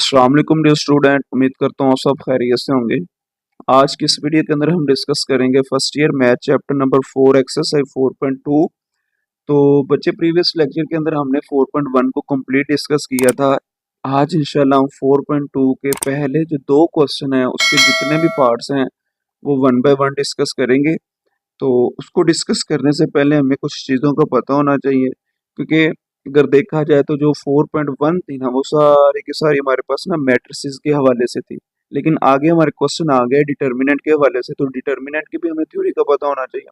अस्सलाम वालेकुम dear student, उम्मीद करता हूँ आप सब खैरियत से होंगे। आज की इस वीडियो के अंदर हम डिस्कस करेंगे first year math chapter number 4 exercise 4.2। तो बच्चे प्रीवियस लेक्चर के अंदर हमने 4.1 को कंप्लीट डिस्कस किया था। आज इंशाल्लाह हम 4.2 के पहले जो दो क्वेश्चन हैं उसके जितने भी पार्ट्स हैं वो वन बाय वन डिस्कस करेंगे। तो उसको डिस्कस करने से पहले हमें कुछ चीज़ों का पता होना चाहिए, क्योंकि अगर देखा जाए तो जो 4.1 थी ना वो सारी की सारी हमारे पास ना मैट्रिसेस के हवाले से थी, लेकिन आगे हमारे क्वेश्चन आ गए डिटर्मिनेंट के हवाले से। तो डिटर्मिनेंट की भी हमें थ्योरी का पता होना चाहिए।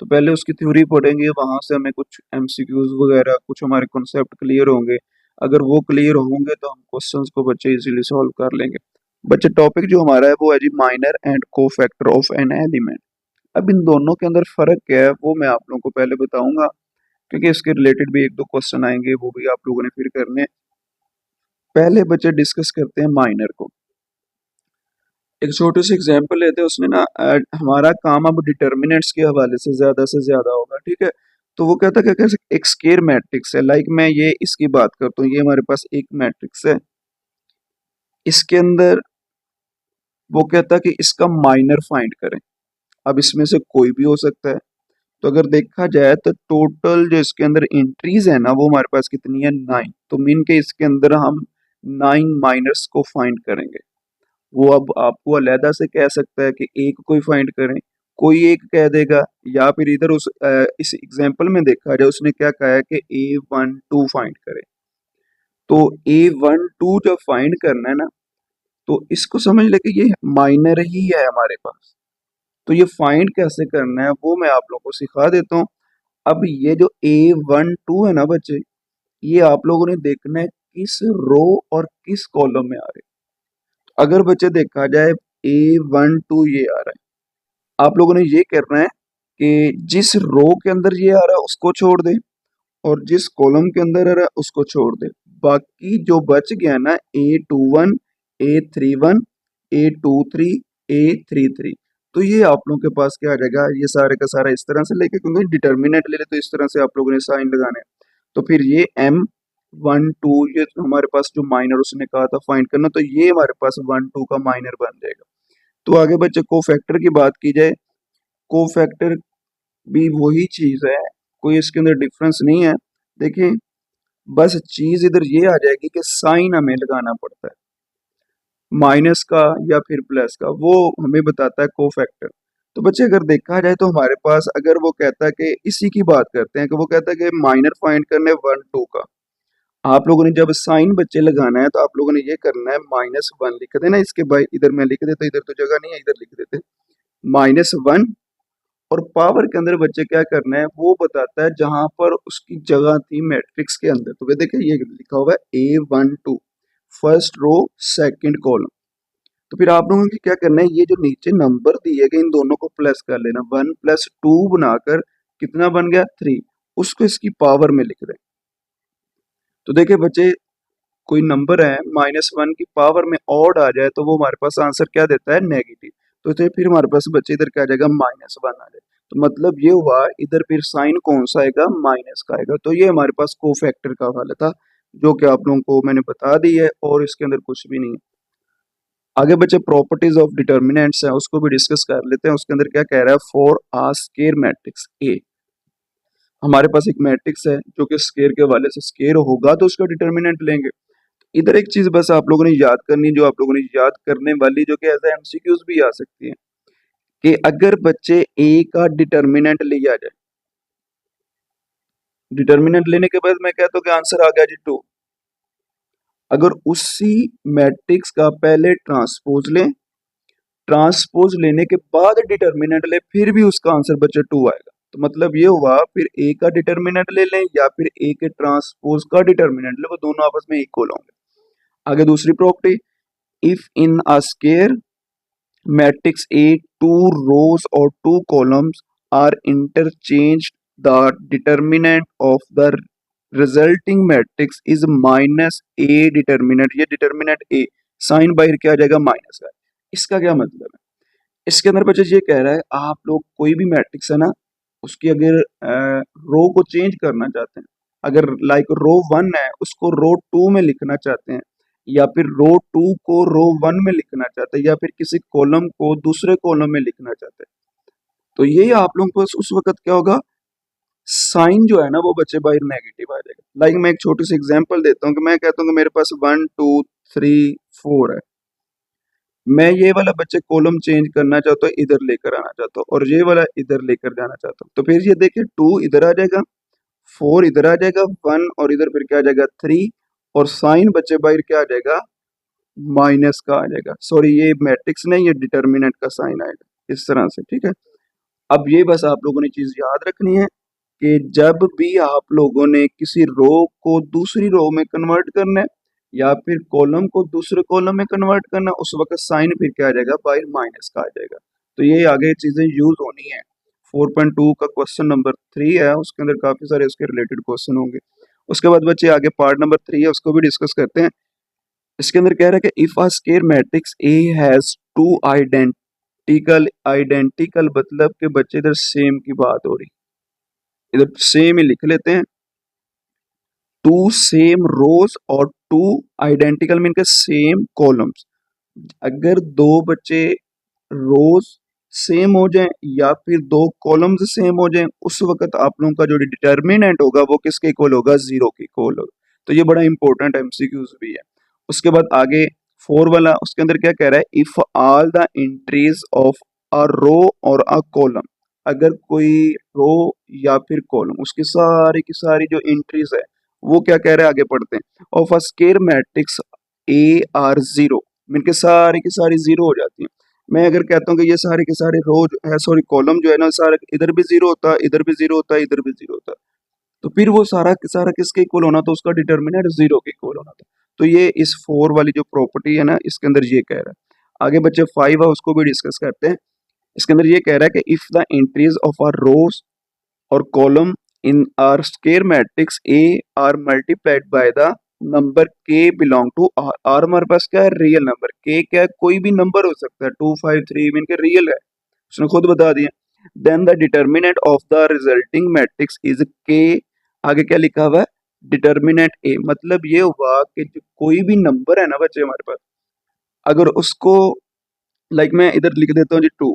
तो पहले उसकी थ्योरी पढ़ेंगे, वहां से हमें कुछ एमसीक्यूज वगैरह कुछ हमारे कॉन्सेप्ट क्लियर होंगे। अगर वो क्लियर होंगे तो हम क्वेश्चंस को बच्चे इजीली सॉल्व कर लेंगे। बच्चे टॉपिक जो हमारा है वो है जी minor and cofactor of an element. अब इन दोनों के अंदर फर्क क्या है वो मैं आप लोगों को पहले बताऊंगा, क्योंकि इसके रिलेटेड भी एक दो क्वेश्चन आएंगे, वो भी आप लोगों ने फिर करने। पहले बच्चे डिस्कस करते हैं माइनर को। एक छोटे से एग्जांपल लेते हैं, उसमें ना हमारा काम अब डिटर्मिनेंट्स के हवाले से ज्यादा होगा, ठीक है। तो वो कहता है कि एक स्केयर मैट्रिक्स है, लाइक मैं ये इसकी बात करता हूँ, ये हमारे पास एक मैट्रिक्स है। इसके अंदर वो कहता है कि इसका माइनर फाइंड करें। अब इसमें से कोई भी हो सकता है। तो अगर देखा जाए तो टोटल जो इसके अंदर एंट्रीज है ना वो हमारे पास कितनी है, 9। तो मीन के इसके अंदर हम 9 माइनर्स को फाइंड करेंगे। वो अब आपको अलहदा से कह सकता है कि एक कोई फाइंड करें, कोई एक कह देगा, या फिर इधर इस एग्जांपल में देखा जाए उसने क्या कहा है कि A12 फाइंड करें। तो A12 जब फाइंड करना है ना तो इसको समझ ले कि ये माइनर ही है हमारे पास। तो ये फाइंड कैसे करना है वो मैं आप लोगों को सिखा देता हूँ। अब ये जो A12 है ना बच्चे, ये आप लोगों ने देखना है किस रो और किस कॉलम में आ रहे हैं। अगर बच्चे देखा जाए A12 ये आ रहा है, आप लोगों ने ये करना है कि जिस रो के अंदर ये आ रहा है उसको छोड़ दें, और जिस कॉलम के अंदर आ रहा है उसको छोड़ दें। बाकी जो बच गया ना A21, A31, A23, A33, तो ये आप लोगों के पास क्या आ जाएगा, ये सारे का सारा इस तरह से लेके, क्योंकि डिटर्मिनेंट ले ले तो इस तरह से आप लोगों ने साइन लगाने हैं। तो फिर ये M12 ये हमारे पास जो माइनर उसने कहा था फाइंड करना, तो ये हमारे पास 12 का माइनर बन जाएगा। तो आगे बच्चे कोफैक्टर की बात की जाए, कोफैक्टर भी वही चीज है, कोई इसके अंदर डिफरेंस नहीं है। देखिए बस चीज इधर ये आ जाएगी कि साइन हमें लगाना पड़ता है, माइनस का या फिर प्लस का, वो हमें बताता है कोफैक्टर। तो बच्चे अगर देखा जाए तो हमारे पास अगर वो कहता है कि इसी की बात करते हैं कि वो कहता है कि माइनर फाइंड करने 1 2 का, आप लोगों ने जब साइन बच्चे लगाना है तो आप लोगों ने ये करना है -1 लिख देना इसके बाद, इधर मैं लिख देता, इधर तो जगह नहीं है, इधर लिख देते -1। और पावर के अंदर बच्चे क्या करना है वो बताता है जहां पर उसकी जगह थी मैट्रिक्स के अंदर। तो वे देखिए ये लिखा हुआ है A12 first row second column. तो फिर आप लोगों को क्या करना है, ये जो नीचे नंबर दिए गए इन दोनों को प्लस कर लेना, 1 + 2 बनाकर कितना बन गया 3, उसको इसकी पावर में लिख दें। तो देखिए बच्चे कोई नंबर है -1 की पावर में ऑड आ जाए तो वो हमारे पास आंसर क्या देता है, नेगेटिव। तो फिर हमारे पास बच्चे इधर क्या आ जाएगा, -1 आ जाए। तो मतलब ये हुआ इधर फिर साइन कौन सा आएगा, माइनस का आएगा। तो ये हमारे पास कोफैक्टर का हवाला था, जो कि आप लोगों को मैंने बता दी है, और इसके अंदर कुछ भी नहीं है। आगे बच्चे प्रॉपर्टीज ऑफ डिटर्मिनेंट्स है उसको भी डिस्कस कर लेते हैं। उसके अंदर क्या कह रहा है, फॉर आ स्केयर मैट्रिक्स ए, हमारे पास एक मैट्रिक्स है जो कि स्केयर के हवाले से स्केयर होगा तो उसका डिटर्मिनेंट लेंगे। इधर एक चीज बस आप लोगों ने याद करनी, जो आप लोगों ने याद करने वाली, जो कि एज एमसीक्यूज भी आ सकती है, कि अगर बच्चे ए का डिटर्मिनेंट लिया जाए, डिटर्मिनेंट लेने के बाद मैं कहता हूँ कि आंसर आ गया जी 2। अगर उसी मैट्रिक्स का पहले ट्रांसपोज लें, ट्रांसपोज लेने के बाद डिटर्मिनेंट ले, फिर भी उसका आंसर बच्चे 2 आएगा। तो मतलब ये हुआ फिर ए का डिटर्मिनेंट ले लें या फिर ए के ट्रांसपोज का डिटर्मिनेंट ले, वो दोनों आपस में इक्वल होंगे। आगे दूसरी property, if in a square matrix A, two rows or two columns are interchanged, the determinant of the resulting matrix is -A determinant। ये determinant A साइन बाहर क्या आ जाएगा, माइनस का। इसका क्या मतलब है, इसके अंदर बच्चे ये कह रहा है आप लोग कोई भी मैट्रिक्स है ना उसकी अगर रो को चेंज करना चाहते हैं, अगर लाइक रो 1 है उसको रो 2 में लिखना चाहते हैं, या फिर रो 2 को रो 1 में लिखना चाहते हैं, या फिर किसी कॉलम को दूसरे कॉलम में लिखना चाहते हैं, तो ये आप लोगों को उस वक्त क्या होगा, साइन जो है ना वो बच्चे बाहर नेगेटिव आ जाएगा। लाइक मैं एक छोटी सी एग्जांपल देता हूँ कि मैं कहता हूँ कि मेरे पास 1 2 3 4 है, मैं ये वाला बच्चे कॉलम चेंज करना चाहता हूँ, इधर लेकर आना चाहता हूँ, और ये वाला इधर लेकर जाना चाहता हूँ, तो फिर ये देखिए 2 इधर आ जाएगा, 4 इधर आ जाएगा, 1 और इधर फिर क्या आ जाएगा 3, और साइन बच्चे बाहर क्या आ जाएगा, माइनस का आ जाएगा। सॉरी, ये मैट्रिक्स नहीं, ये डिटर्मिनेंट का साइन आएगा इस तरह से, ठीक है। अब ये बस आप लोगों ने चीज याद रखनी है कि जब भी आप लोगों ने किसी रो को दूसरी रो में कन्वर्ट करना है, या फिर कॉलम को दूसरे कॉलम में कन्वर्ट करना, उस वक्त साइन फिर क्या आ जाएगा, बाहर माइनस का आ जाएगा। तो ये आगे चीजें यूज होनी है। 4.2 का क्वेश्चन नंबर 3 है, उसके अंदर काफी सारे उसके रिलेटेड क्वेश्चन होंगे। उसके बाद बच्चे आगे पार्ट नंबर 3 है, उसको भी डिस्कस करते हैं। इसके अंदर कह रहा है कि if a square matrix A has two identical मतलब के बच्चे इधर सेम की बात हो रही, इधर सेम ही लिख लेते हैं, टू सेम रोज और टू आइडेंटिकल मीन के सेम कॉलम्स। अगर दो बच्चे रोज सेम हो जाएं या फिर दो कॉलम्स सेम हो जाएं, उस वक्त आप लोगों का जो डिटर्मिनेंट होगा वो किसके इक्वल होगा, 0 के इक्वल होगा। तो ये बड़ा इंपॉर्टेंट एमसीक्यूज भी है। उसके बाद आगे 4 वाला, उसके अंदर क्या कह रहा है, if all the entries of a row or a column, अगर कोई रो या फिर कॉलम उसकी सारी की सारी जो एंट्रीज है वो क्या कह रहे हैं, आगे पढ़ते हैं, of a square matrix A are 0 mean के सारी की सारी 0 हो जाती है। मैं अगर कहता हूँ कि ये सारे के सारे रो जो है, सॉरी कॉलम जो है ना, सारे इधर भी 0 होता है, इधर भी 0 होता है, इधर भी 0 होता है, तो फिर वो सारा सारा किसके इक्वल होना था, उसका डिटर्मिनेंट 0 के इक्वल होना था। तो ये इस 4 वाली जो प्रॉपर्टी है ना, इसके अंदर ये कह रहा है। आगे बच्चे 5 है, उसको भी डिस्कस करते हैं। इसके अंदर ये कह रहा है कि if the entries of R rows or column in R square matrix A are multiplied by the number K belong to R. आर हमारे पास क्या है, रियल नंबर, के क्या है, कोई भी नंबर हो सकता है, 2 5 3 इनके रियल है, उसने खुद बता दिया। Then the determinant of the resulting matrix is K, आगे क्या लिखा हुआ है, डिटर्मिनेंट ए, मतलब ये हुआ कि जो कोई भी नंबर है ना बच्चे हमारे पास, अगर उसको लाइक मैं इधर लिख देता हूँ जी 2,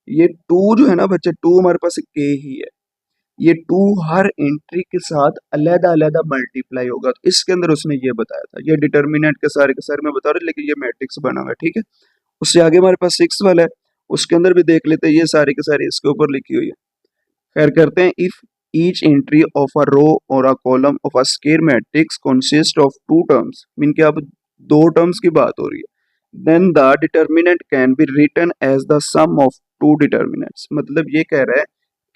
ये 2 जो है ना बच्चे, 2 हमारे पास के ही है, ये 2 हर एंट्री के साथ अलग अलग मल्टीप्लाई होगा। तो इसके अंदर उसने ये बताया था, ये डिटर्मिनेंट के सारे मैं बता रहा हूँ, लेकिन ये मैट्रिक्स बना हुआ है, ठीक है। उससे आगे हमारे पास 6 वाला है, उसके अंदर भी देख लेते हैं, ये सारे के सारे इसके ऊपर लिखी हुई है। खैर करते हैं, if each entry of a row or a column of a square matrix consist of two terms, mean के अब दो टर्म्स की बात हो रही है, then the determinant can be written as the sum of two determinants. मतलब ये कह रहा है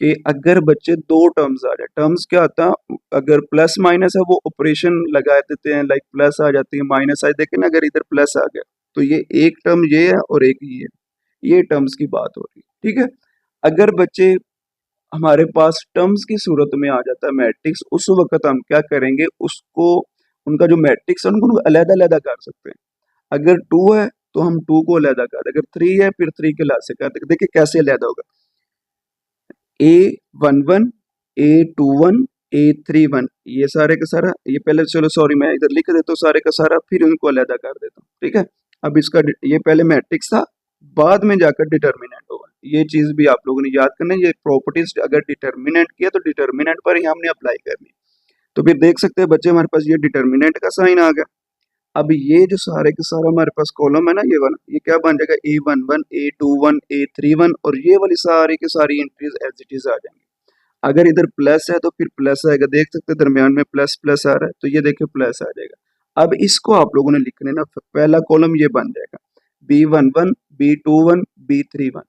कि अगर बच्चे दो टर्म्स आ जाए, टर्म्स क्या होता है, अगर प्लस माइनस है वो ऑपरेशन लगा देते हैं, लाइक प्लस आ जाती है माइनस आ, देखें ना, अगर इधर प्लस आ गया तो ये एक टर्म ये है और एक ये टर्म्स की बात हो रही है, ठीक है। अगर बच्चे हमारे पास टर्म्स की सूरत में आ जाता है मैट्रिक्स, उस वक्त हम क्या करेंगे, उसको उनका जो मैट्रिक्स है उनको अलग अलग कर सकते हैं। अगर 2 है तो हम 2 को अलग कर, अगर 3 है फिर 3 के लास्ट से कर, देखिए कैसे अलग होगा, A11 A21 A31, ये सारे का सारा, ये पहले चलो सॉरी मैं इधर लिख देता हूँ सारे का सारा, फिर उनको अलग कर देता हूँ, ठीक है। अब इसका ये पहले मैट्रिक्स था, बाद में जाकर डिटर्मिनेंट होगा, ये चीज भी आप लोगों ने याद करना है। ये प्रॉपर्टीज अगर डिटर्मिनेंट किया तो डिटर्मिनेंट पर ही हमने अप्लाई करनी। तो फिर देख सकते हैं बच्चे, हमारे पास ये डिटर्मिनेंट का साइन आ गया। अब ये जो सारे के सारा हमारे पास कॉलम है ना, ये वाला, ये क्या बन जाएगा, A11 A21 A31, और ये वाली सारी की सारी एंट्रीज एज इट इज आ जाएंगी। अगर इधर प्लस है तो फिर प्लस आएगा, देख सकते हैं दरमियान में प्लस प्लस आ रहा है, तो ये देखिए प्लस आ जाएगा। अब इसको आप लोगों ने लिखने ना, पहला कॉलम ये बन जाएगा B11 B21 B31,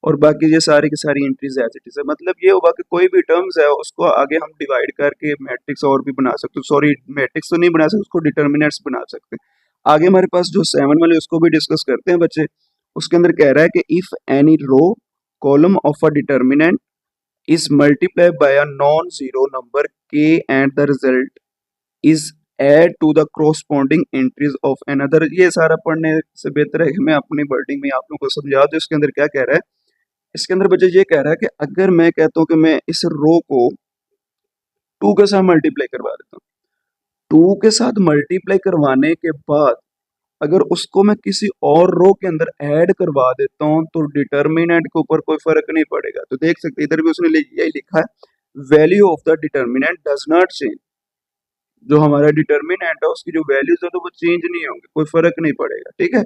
और बाकी ये सारी की सारी एंट्रीज एज इट इज है। मतलब ये होगा कि कोई भी टर्म्स है उसको आगे हम डिवाइड करके मैट्रिक्स और भी बना सकते हैं, सॉरी मैट्रिक्स तो नहीं बना सकते, उसको डिटर्मिनेंट्स बना सकते हैं। आगे हमारे पास जो 7 वाले उसको भी डिस्कस करते हैं बच्चे। उसके अंदर कह रहा है कि if any row column of a determinant is multiplied by a non-zero number k and the result is add to the corresponding entries of another। ये सारा पढ़ने से बेहतर है कि मैं अपनी वर्डिंग में आप लोगों को समझा दूं। इसके अंदर क्या कह रहा है, इसके अंदर बच्चे ये कह रहा है कि अगर मैं कहता हूं कि मैं इस रो को 2 के साथ मल्टीप्लाई करवा देता हूँ, 2 के साथ मल्टीप्लाई करवाने के बाद अगर उसको मैं किसी और रो के अंदर ऐड करवा देता हूँ तो डिटर्मिनेंट के ऊपर कोई फर्क नहीं पड़ेगा। तो देख सकते इधर भी उसने यही लिखा है, value of the determinant does not change. जो हमारा डिटर्मिनेंट है उसकी जो वैल्यूज है तो वो चेंज नहीं होंगे, कोई फर्क नहीं पड़ेगा। ठीक है,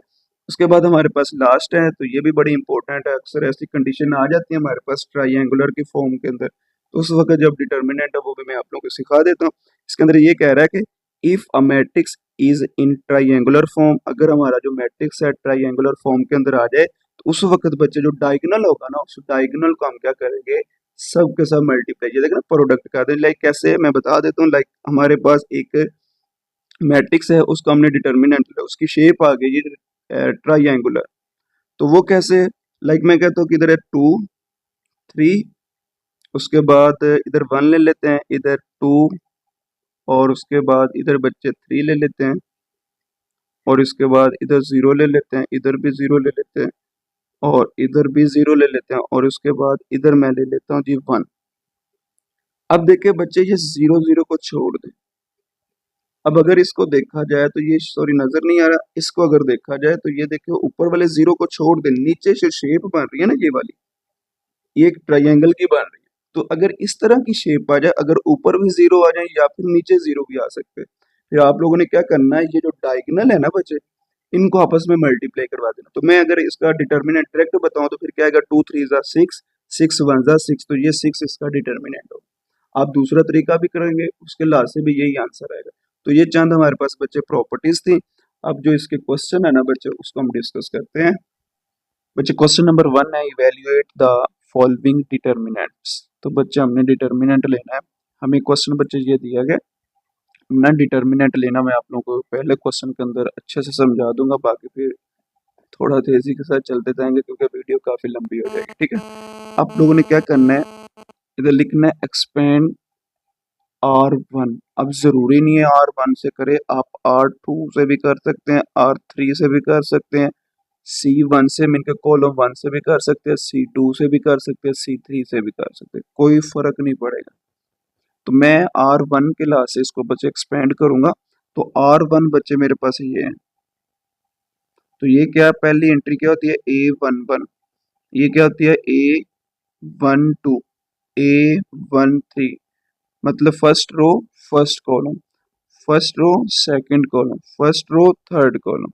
उसके बाद हमारे पास लास्ट है, तो ये भी बड़ी इंपॉर्टेंट है। अक्सर ऐसी कंडीशन आ जाती है हमारे पास ट्राइंगुलर की फॉर्म के अंदर, तो उस वक्त जब डिटर्मिनेंट है वो भी मैं आप लोगों को सिखा देता हूँ। इसके अंदर ये कह रहा है कि if a matrix is in triangular form, अगर हमारा जो मैट्रिक्स है ट्राइंगुलर फॉर्म के अंदर आ जाए तो उस वक्त बच्चे जो डायगोनल होगा ना, उस डायगोनल को हम क्या करेंगे, सब के सब मल्टीप्लाई, ये देखना प्रोडक्ट का दे। लाइक कैसे, मैं बता देता हूँ। लाइक हमारे पास एक मैट्रिक्स है, उसका हमने डिटर्मिनेंट लिया, उसकी शेप आ गई ट्राइंगुलर। तो वो कैसे, लाइक मैं कहता हूँ कि इधर है 2 3, उसके बाद इधर 1 ले लेते हैं, इधर 2, और उसके बाद इधर बच्चे 3 ले लेते हैं, और इसके बाद इधर 0 ले लेते हैं, इधर भी 0 ले लेते हैं, और इधर भी 0 ले लेते हैं, और उसके बाद इधर मैं ले लेता हूँ जी 1। अब देखिए बच्चे ये 0 0 को छोड़ दें। अब अगर इसको देखा जाए तो ये, सॉरी नजर नहीं आ रहा, इसको अगर देखा जाए तो ये देखिए ऊपर वाले 0 को छोड़ दें, नीचे से शेप बन रही है ना ये वाली, ये एक ट्रायंगल की बन रही है। तो अगर इस तरह की शेप आ जाए, अगर ऊपर भी 0 आ जाए या फिर नीचे 0 भी आ सकते हैं, फिर आप लोगों ने क्या करना है, ये जो डायगोनल है ना बच्चे, इनको आपस में मल्टीप्लाई करवा देना। तो मैं अगर इसका डिटर्मिनेंट डायरेक्ट बताऊं तो फिर क्या आएगा, 2 3 जा 6, 6 1 जा 6, तो ये 6 इसका डिटर्मिनेंट होगा। आप दूसरा तरीका भी करेंगे, उसके लास्ट से भी यही आंसर आएगा। तो ये चंद हमारे पास बच्चे प्रॉपर्टीज थी। अब जो इसके क्वेश्चन है ना बच्चे, उसको हम डिस्कस करते हैं। बच्चे क्वेश्चन नंबर 1 है, इवेल्युएट द फॉलोइंग डिटर्मिनेंट्स। तो बच्चे हमने डिटर्मिनेंट लेना है, हमें क्वेश्चन बच्चे ये दिया गया ना, डिटर्मिनेंट लेना। मैं आप लोगों को पहले क्वेश्चन के अंदर अच्छे से समझा दूंगा, बाकी फिर थोड़ा तेजी के साथ चलते जाएंगे क्योंकि वीडियो काफी लंबी हो जाएगी। ठीक है, आप लोगों ने क्या करना है, इधर लिखना है एक्सपेंड R1। अब जरूरी नहीं है R1 से करे, आप R2 से भी कर सकते हैं, R3 से भी कर सकते हैं, C1 से मिलकर कॉलम 1 से भी कर सकते हैं, C2 से भी कर सकते हैं, C3 से भी कर सकते हैं, कोई फर्क नहीं पड़ेगा। तो मैं R1 के लास्ट से इसको बच्चे एक्सपेंड करूंगा, तो R1 बच्चे मेरे पास ये है। तो ये क्या, पहली एंट्री क्या होती है, A11, ये क्या होती है, A12, A13, मतलब first row first column, first row second column, first row third column.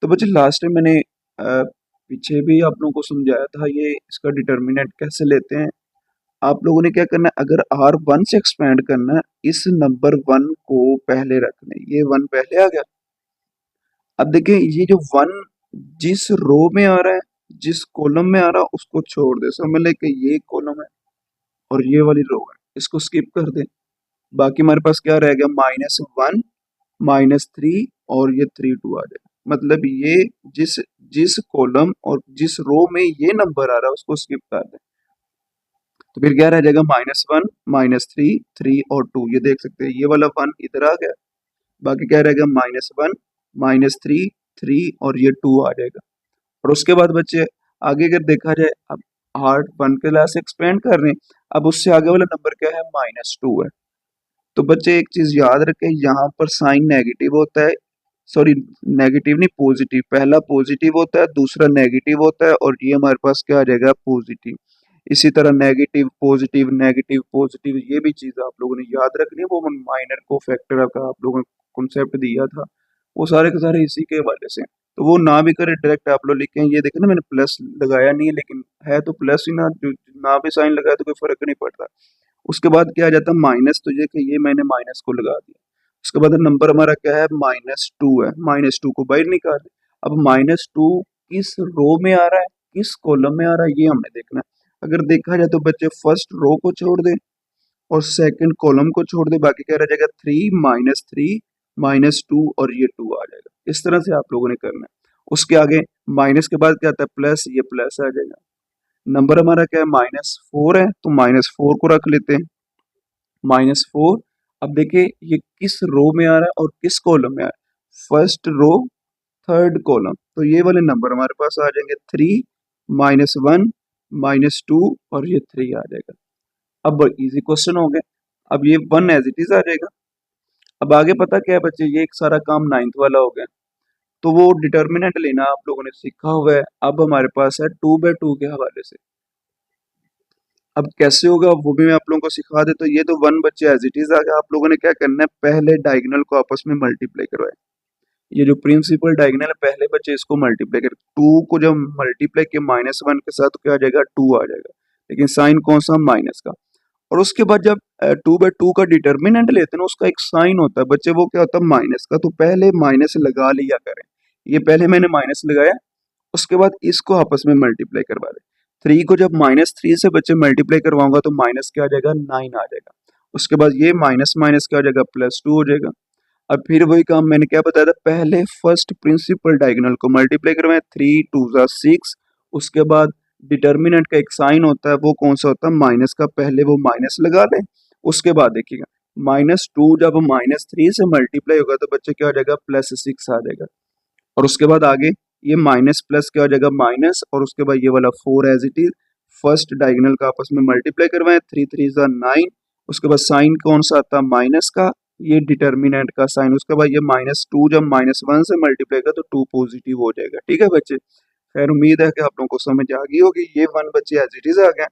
तो बच्चे लास्ट टाइम मैंने पीछे भी आप लोगों को समझाया था ये इसका डिटर्मिनेंट कैसे लेते हैं। आप लोगों ने क्या करना है, अगर R1 से एक्सपेंड करना है, इस नंबर 1 को पहले रखना है, ये 1 पहले आ गया। अब देखिए ये जो 1 जिस रो में आ रहा है, जिस कॉलम में आ रहा है उसको छोड़ दे, समझ ले कि ये कॉलम है और ये वाली रो है, इसको स्किप कर दे। बाकी हमारे पास क्या रह गया, -1 -3 और ये 3 2 आ जाएगा। मतलब ये जिस जिस कॉलम और जिस रो में ये नंबर आ रहा है उसको स्किप कर दे, तो फिर क्या रह जाएगा, -1 -3 3 और 2। ये देख सकते हैं ये वाला 1 इधर आ गया, बाकी क्या रहेगा, -1 -3 3 और ये 2 आ जाएगा। और उसके बाद बच्चे आगे अगर देखा जाए, अब हार्ट 1 के लास्ट एक्सपेंड कर रहे हैं, अब उससे आगे वाला नंबर क्या है, -2 है। तो बच्चे एक चीज याद रखें, यहाँ पर साइन नेगेटिव होता है, सॉरी नेगेटिव नहीं पॉजिटिव, पहला पॉजिटिव होता है, दूसरा नेगेटिव होता है, और ये हमारे पास क्या आ जाएगा, पॉजिटिव। इसी तरह नेगेटिव पॉजिटिव नेगेटिव पॉजिटिव, ये भी चीज आप लोगों ने याद रखनी है। वो माइनर को फैक्टर का आप लोगों ने कॉन्सेप्ट दिया था, वो सारे के सारे इसी के हवाले से। तो वो ना भी करे, डायरेक्ट आप लोग लिखें। ये देखें ना, मैंने प्लस लगाया नहीं है, लेकिन है तो प्लस ही ना, जो ना भी साइन लगाया तो कोई फर्क नहीं पड़ता। उसके बाद क्या आ जाता है, माइनस, तो ये कि ये मैंने माइनस को लगा दिया। उसके बाद नंबर हमारा क्या है, -2 है, -2 को बाहर निकाल दें। अब -2 किस रो में आ रहा है, किस कॉलम में आ रहा है, ये हमने देखना है। अगर देखा जाए तो बच्चे फर्स्ट रो को छोड़ दें और सेकंड कॉलम को छोड़ दें, बाकी क्या रह जाएगा, 3 -2 और ये 2 आ जाएगा। इस तरह से आप लोगों ने करना है। उसके आगे माइनस के बाद क्या आता है, प्लस, ये प्लस आ जाएगा। नंबर हमारा क्या है, -4 है, तो -4 को रख लेते हैं, -4। अब देखिए ये किस रो में आ रहा है और किस कॉलम में आ रहा है, फर्स्ट रो थर्ड कॉलम, तो ये वाले नंबर हमारे पास आ जाएंगे 3 -1 -2 और ये 3 आ जाएगा। अब इजी क्वेश्चन हो गए। अब ये 1 एज इट इज आ जाएगा। अब आगे पता क्या है बच्चे, ये एक सारा काम 9th वाला हो गया। तो वो डिटर्मिनेंट लेना आप लोगों ने सीखा हुआ है। अब हमारे पास है 2/2 के हवाले से। अब कैसे होगा वो भी मैं आप लोगों को सिखा देता हूँ। ये तो 1 बच्चे एज इट इज आ गया। आप लोगों ने क्या करना है, पहले डायगोनल को आपस में मल्टीप्लाई करवाए। ये जो प्रिंसिपल डायगोनल है, पहले बच्चे इसको मल्टीप्लाई कर, 2 को जब मल्टीप्लाई के -1 के साथ क्या आ जाएगा, 2 आ जाएगा, लेकिन साइन कौन सा, माइनस का। और उसके बाद जब 2/2 का डिटर्मिनेंट लेते हैं ना, उसका एक साइन होता है बच्चे, वो क्या होता है, माइनस का। तो पहले माइनस लगा लिया करें। ये पहले मैंने माइनस लगाया, उसके बाद इसको आपस में मल्टीप्लाई करवा दें। 3 को जब -3 से बच्चे मल्टीप्लाई करवाऊंगा तो माइनस क्या आ जाएगा, 9 आ जाएगा। उसके बाद ये माइनस माइनस क्या हो जाएगा, +2 हो जाएगा। अब फिर वही काम मैंने क्या बताया था, पहले फर्स्ट प्रिंसिपल डायगोनल को मल्टीप्लाई करवाएं, 3 2 6। उसके बाद डिटर्मिनेंट का एक साइन होता है, वो कौन सा होता है, माइनस का। पहले वो माइनस लगा लें, उसके बाद देखिएगा -2 जब -3 से मल्टीप्लाई होगा तो बच्चे क्या हो जाएगा, +6 आ जाएगा। और उसके बाद आगे ये माइनस प्लस क्या हो जाएगा, माइनस, और उसके बाद ये वाला 4 as it is. First diagonal का आपस में मल्टीप्लाई करवाएं, 3 3 9। उसके बाद साइन कौन सा आता है, माइनस का, ये डिटर्मिनेंट का साइन। उसके बाद ये -2 जब -1 से मल्टीप्लाई का तो 2 पॉजिटिव हो जाएगा। ठीक है बच्चे, खैर उम्मीद है कि आप लोगों को समझ आ गई होगी। ये 1 बच्चे एज इट इज आ गया।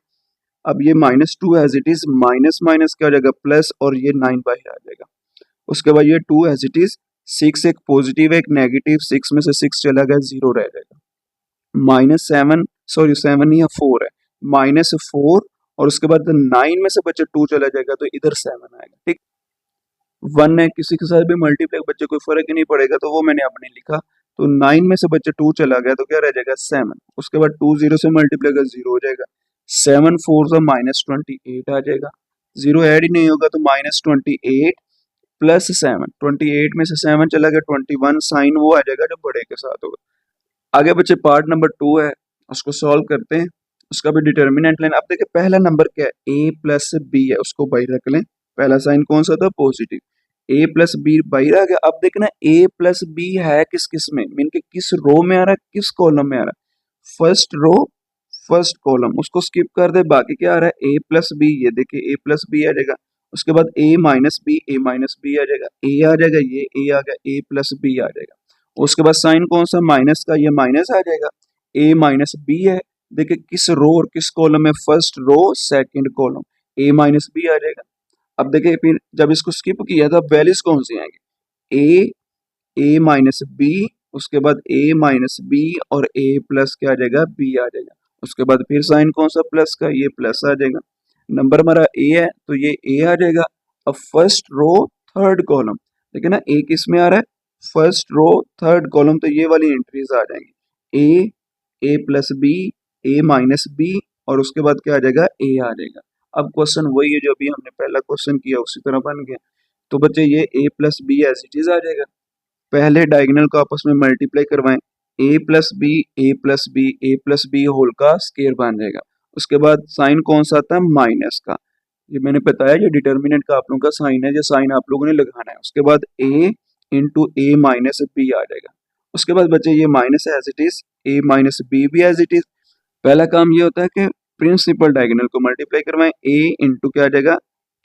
अब ये -2 as it is, minus minus क्या हो जाएगा, प्लस, और ये 9 बाहर आ जाएगा। उसके बाद ये 2 एज इट इज, 6 एक पॉजिटिव है एक नेगेटिव, 6 में से 6 चला गया, 0 रह जाएगा। -7, सॉरी 7 नहीं है, 4 है, -4। और उसके बाद 9 में से बच्चे 2 चला जाएगा तो इधर 7 आएगा। ठीक, 1 है, किसी के साथ भी मल्टीप्लाई बच्चे कोई फर्क ही नहीं पड़ेगा, तो वो मैंने अपने लिखा। तो 9 में से बच्चे 2 चला गया तो क्या रह जाएगा, 7। उसके बाद 2 0 से मल्टीप्लाई का 0 हो जाएगा। 7 4 से -28 आ जाएगा। 0 ऐड ही नहीं होगा तो -28 +7, 28 में से 7 चला गया, 21। साइन वो आ जाएगा जो बड़े के साथ होगा। आगे बच्चे पार्ट नंबर 2 है, उसको सॉल्व करते हैं। उसका भी डिटर्मिनेंट लेना। अब देखिए पहला नंबर क्या है, a + b है, उसको बाहर रख लें। पहला साइन कौन सा था, पॉजिटिव। a + b बाहर आ गया। अब देखना a + b है किस किस में, मीन के किस रो में आ रहा है, किस कॉलम में आ रहा है, फर्स्ट रो फर्स्ट कॉलम, उसको स्किप कर दे। बाकी क्या आ रहा है, a + b, ये देखिए a + b आ जाएगा। उसके बाद a - b, a - b आ जाएगा, a आ जाएगा, ये a आ गया, a + b आ जाएगा। उसके बाद साइन कौन सा, माइनस का, ये माइनस आ जाएगा। a - b है, देखिए किस रो और किस कॉलम में, first row second column, a - b आ जाएगा। अब देखिए फिर जब इसको स्किप किया था वैल्यूज कौन सी आएंगी, a - b, उसके बाद a - b, और a प्लस क्या आ जाएगा, b आ जाएगा। उसके बाद फिर साइन कौन सा, प्लस का, ये प्लस आ जाएगा। नंबर हमारा a है तो ये a आ जाएगा। अब फर्स्ट रो थर्ड कॉलम, देखिए ना a किस में आ रहा है, फर्स्ट रो थर्ड कॉलम, तो ये वाली एंट्रीज आ जाएंगी, a + b, a - b, और उसके बाद क्या आ जाएगा, a आ जाएगा। अब क्वेश्चन वही है जो अभी हमने पहला क्वेश्चन किया, उसी तरह बन गया। तो बच्चे ये a + b as it is आ जाएगा। पहले डायगोनल को आपस में मल्टीप्लाई करवाएं, a + b, a + b, a + b whole का स्केयर बन जाएगा। उसके बाद साइन कौन सा आता है, माइनस का। ये मैंने बताया ये डिटर्मिनेंट का आप लोगों का साइन है, ये साइन आप लोगों ने लगाना है। उसके बाद a × a - b आ जाएगा। उसके बाद बच्चे ये minus as it is, a - b भी एज इट इज। पहला काम ये होता है कि प्रिंसिपल डायगोनल को मल्टीप्लाई करवाएं, a × क्या आ जाएगा,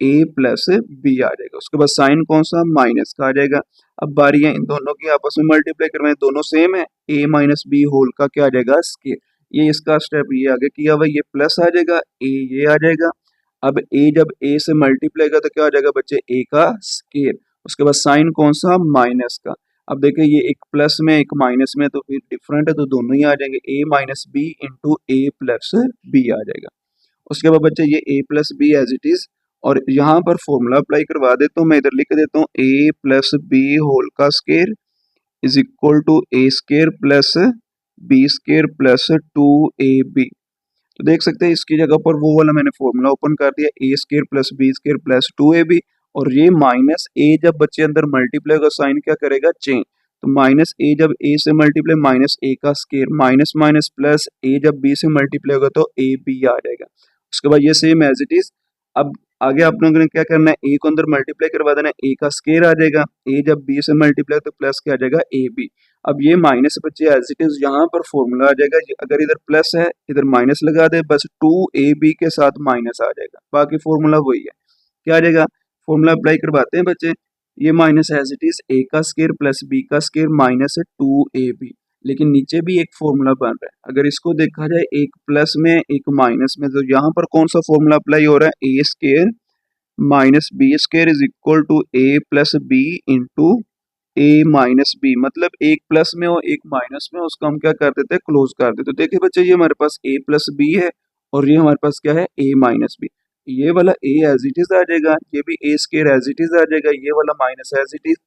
a + b आ जाएगा। उसके बाद साइन कौन सा, माइनस का आ जाएगा। अब बारी है इन दोनों की आपस में मल्टीप्लाई करवाएं, दोनों सेम है, a - b होल का क्या आ जाएगा, स्केयर। ये इसका स्टेप ये आगे किया हुआ, ये प्लस आ जाएगा, a ये आ जाएगा। अब a जब a से मल्टीप्लाई का तो क्या आ जाएगा बच्चे, a का स्केयर। उसके बाद साइन कौन सा, माइनस का। अब देखिए ये एक प्लस में एक माइनस में, तो फिर डिफरेंट है तो दोनों ही आ जाएंगे, a - b × a + b आ जाएगा। उसके बाद बच्चे ये a + b as it is, और यहाँ पर फॉर्मूला अप्लाई करवा देता हूँ, मैं इधर लिख देता हूँ a + b होल का square is equal to a² + b² + 2ab। तो देख सकते हैं इसकी जगह पर वो वाला मैंने फॉर्मूला ओपन कर दिया, a² + b² + 2ab। और ये माइनस a जब बच्चे अंदर मल्टीप्लाई होगा साइन क्या करेगा, चेंज। तो -a जब a से मल्टीप्लाई, -a का square, minus minus plus, a जब b से मल्टीप्लाई होगा तो ab आ जाएगा। उसके बाद ये सेम एज इट इज। अब आगे आप लोगों ने क्या करना है, a को अंदर मल्टीप्लाई करवा देना है, a का स्केयर आ जाएगा, a जब b से मल्टीप्लाई तो प्लस क्या आ जाएगा, ab। अब ये माइनस बच्चे एज इट इज, यहाँ पर फॉर्मूला आ जाएगा, अगर इधर प्लस है इधर माइनस लगा दे, बस 2ab के साथ माइनस आ जाएगा, बाकी फॉर्मूला वही है। क्या आ जाएगा, फॉर्मूला अप्लाई करवाते हैं बच्चे। ये minus as it is A का स्केयर प्लस बी का स्केयर माइनस 2ab, लेकिन नीचे भी एक फॉर्मूला बन रहा है। अगर इसको देखा जाए एक प्लस में एक माइनस में, तो यहाँ पर कौन सा फॉर्मूला अप्लाई हो रहा है, A square minus B square is equal to A plus B into A minus B. मतलब एक प्लस में और एक माइनस में, उसको हम क्या कर देते हैं, क्लोज कर देते। तो देखिए बच्चे, ये हमारे पास ए प्लस बी है और ये हमारे पास क्या है, ए माइनस बी। ये वाला ए एज इट इज आ जाएगा, ये भी A square as it is आ जाएगा, ये वाला माइनस एज इट इज।